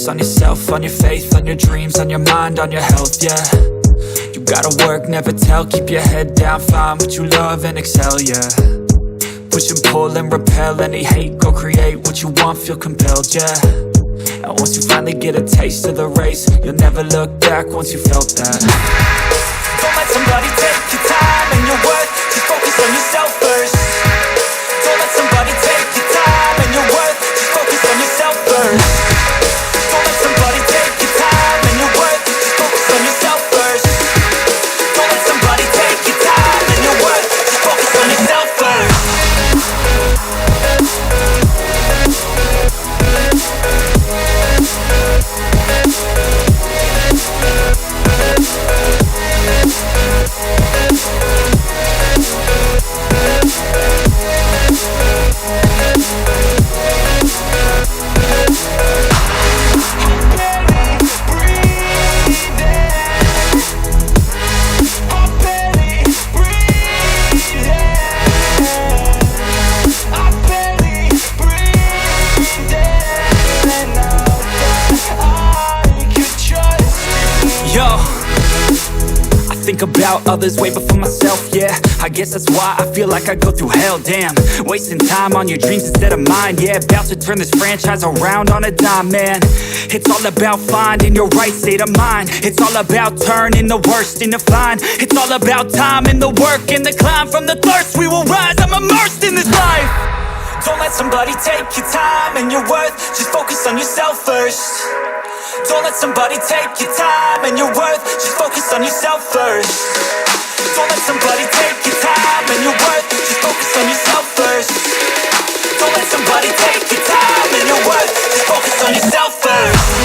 focus on yourself, on your faith, on your dreams, on your mind, on your health, yeah. You gotta work, never tell, keep your head down, find what you love and excel, yeah. Push and pull and repel any hate, go create what you want, feel compelled, yeah. And once you finally get a taste of the race, you'll never look back once you felt that. Don't let somebody take your time and your worth, just focus on yourself first. Don't let somebody take your time and your worth, just focus on yourself first. Don't let somebody take your time and your worth, just focus on yourself first. Don't let somebody take your time and your worth, just focus on yourself first. Think about others way before myself, yeah. I guess that's why I feel like I go through hell, damn. Wasting time on your dreams instead of mine, yeah. About to turn this franchise around on a dime, man. It's all about finding your right state of mind. It's all about turning the worst into fine. It's all about time and the work and the climb. From the thirst we will rise, I'm immersed in this life. Don't let somebody take your time and your worth, just focus on yourself first. Don't let somebody take your time and your worth, just focus on yourself first. Don't let somebody take your time and your worth, just focus on yourself first. Don't let somebody take your time and your worth, just focus on yourself first.